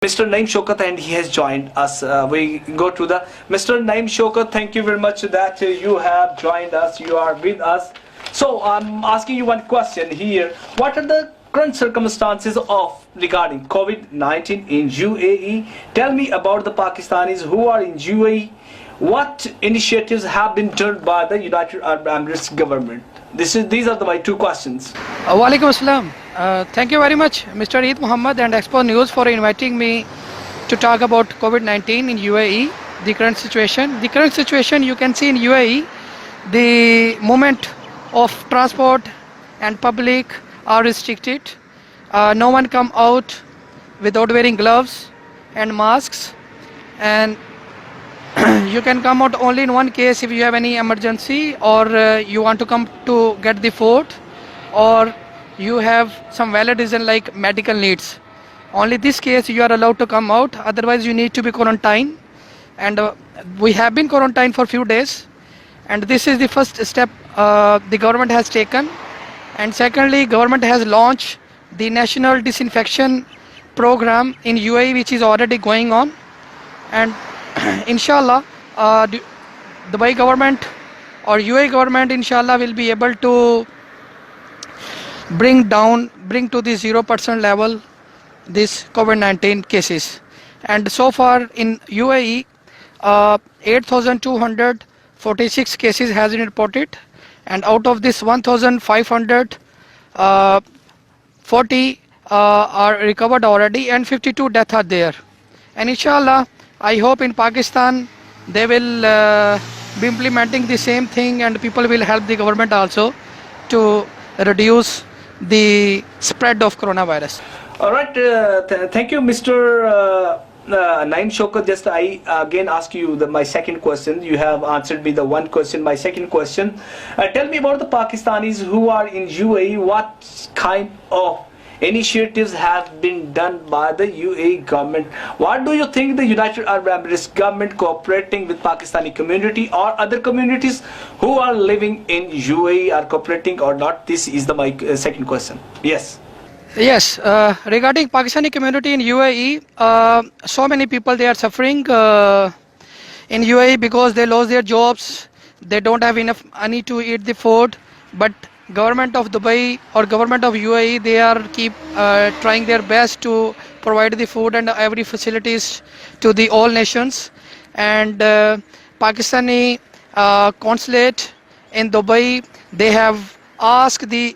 Mr. Naim Shokat, and he has joined us. We go to the Mr. Naim Shokat. Thank you very much that you have joined us. You are with us. So I'm asking you one question here. What are the current circumstances of regarding COVID-19 in UAE? Tell me about the Pakistanis who are in UAE. What initiatives have been done by the United Arab Emirates government? These are my two questions. Walaikum Assalam. Thank you very much, Mr. Eid Muhammad and Expo News, for inviting me to talk about COVID-19 in UAE, the current situation. The current situation you can see in UAE, the movement of transport and public are restricted. No one come out without wearing gloves and masks, and you can come out only in one case if you have any emergency, or you want to come to get the food, or you have some valid reason like medical needs. Only this case you are allowed to come out, otherwise you need to be quarantined. And we have been quarantined for few days, and this is the first step the government has taken. And secondly, government has launched the national disinfection program in UAE, which is already going on. And inshallah, Dubai government or UAE government inshallah will be able to bring to the 0% level this COVID-19 cases. And so far in UAE, 8,246 cases has been reported, and out of this 1,540 are recovered already, and 52 deaths are there. And inshallah, I hope in Pakistan they will be implementing the same thing, and people will help the government also to reduce the spread of coronavirus. All right, thank you, Mr. Naim Shokat. Just I again ask you my second question. You have answered me the one question. My second question, tell me about the Pakistanis who are in UAE. What kind of initiatives have been done by the UAE government? What do you think the United Arab Emirates government cooperating with Pakistani community or other communities who are living in UAE are cooperating or not? This is my second question. Yes. Yes, regarding Pakistani community in UAE, so many people they are suffering in UAE because they lost their jobs. They don't have enough money to eat the food, but government of Dubai or government of UAE, they are keep trying their best to provide the food and every facilities to the all nations. And Pakistani consulate in Dubai, they have asked the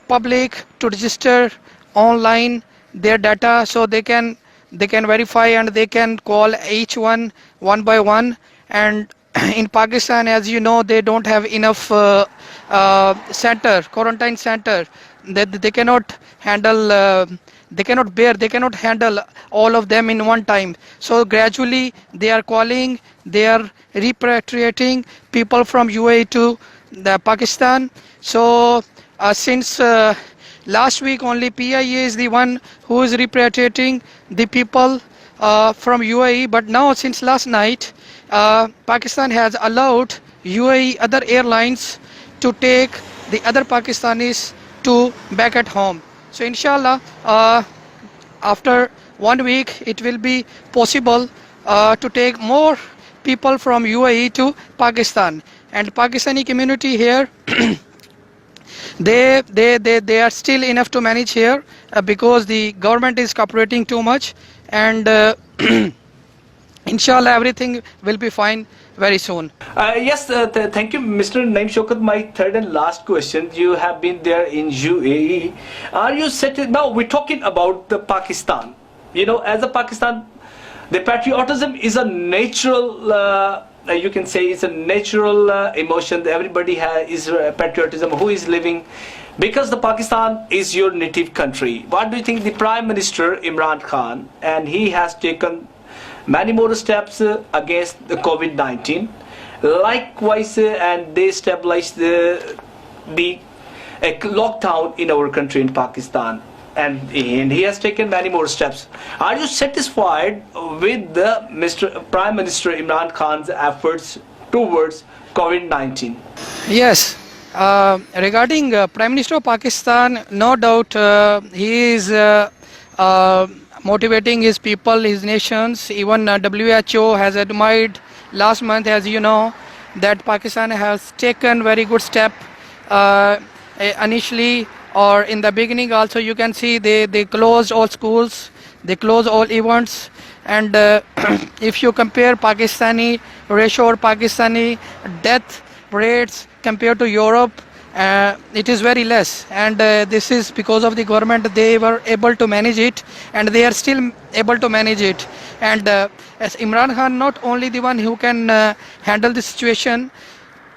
public to register online their data, so they can verify and they can call each one by one. And in Pakistan, as you know, they don't have enough quarantine center, that they cannot handle, they cannot handle all of them in one time. So gradually they are repatriating people from UAE to Pakistan. So since last week only, PIA is the one who is repatriating the people from UAE, but now since last night, Pakistan has allowed UAE other airlines to take the other Pakistanis to back at home. So inshallah, after 1 week it will be possible to take more people from UAE to Pakistan. And Pakistani community here they are still enough to manage here because the government is cooperating too much, and inshallah everything will be fine very soon. Yes, thank you, Mr. Naim Shokat. My third and last question. You have been there in UAE. Are you settled? Now we're talking about the Pakistan. You know, as a Pakistan, the patriotism is a natural, you can say it's a natural emotion. Everybody is patriotism who is living, because the Pakistan is your native country. What do you think the Prime Minister Imran Khan, and he has taken many more steps against the COVID-19. Likewise, and they established the lockdown in our country in Pakistan, and he has taken many more steps. Are you satisfied with the Prime Minister Imran Khan's efforts towards COVID-19? Yes. Regarding Prime Minister of Pakistan, no doubt he is motivating his people, his nations. Even WHO has admired last month, as you know, that Pakistan has taken very good step initially, or in the beginning also. You can see they closed all schools, they closed all events, and if you compare Pakistani ratio or Pakistani death rates compared to Europe, it is very less, and this is because of the government. They were able to manage it, and they are still able to manage it. And as Imran Khan, not only the one who can handle the situation,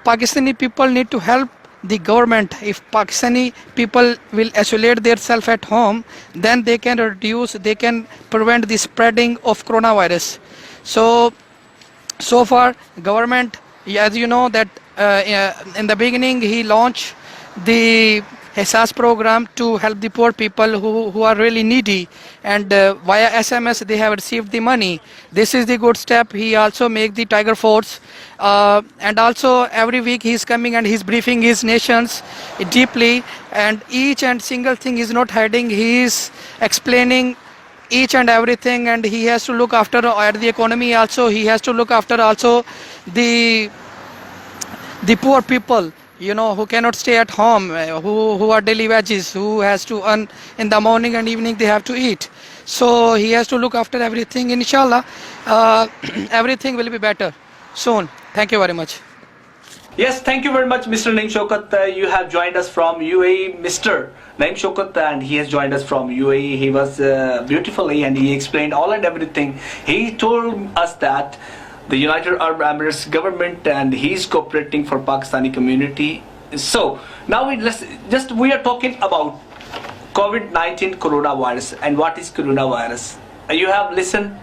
Pakistani people need to help the government. If Pakistani people will isolate themselves at home, then they can reduce, they can prevent the spreading of coronavirus. So far government, as you know, that in the beginning he launched the HSAS program to help the poor people who are really needy, and via SMS they have received the money. This is the good step. He also make the Tiger Force, and also every week he is coming and he's briefing his nations deeply, and each and single thing is not hiding. He is explaining each and everything, and he has to look after at the economy also. He has to look after also the poor people, you know, who cannot stay at home, who are daily wages, who has to earn in the morning and evening they have to eat. So he has to look after everything. Inshallah, everything will be better soon. Thank you very much. Yes, thank you very much, Mr. Naim Shaukat. You have joined us from UAE, Mr. Naim Shaukat, and he has joined us from UAE. He was beautifully, and he explained all and everything. He told us that the United Arab Emirates government and he is cooperating for Pakistani community. So now we are talking about COVID-19 coronavirus and what is coronavirus. You have listened.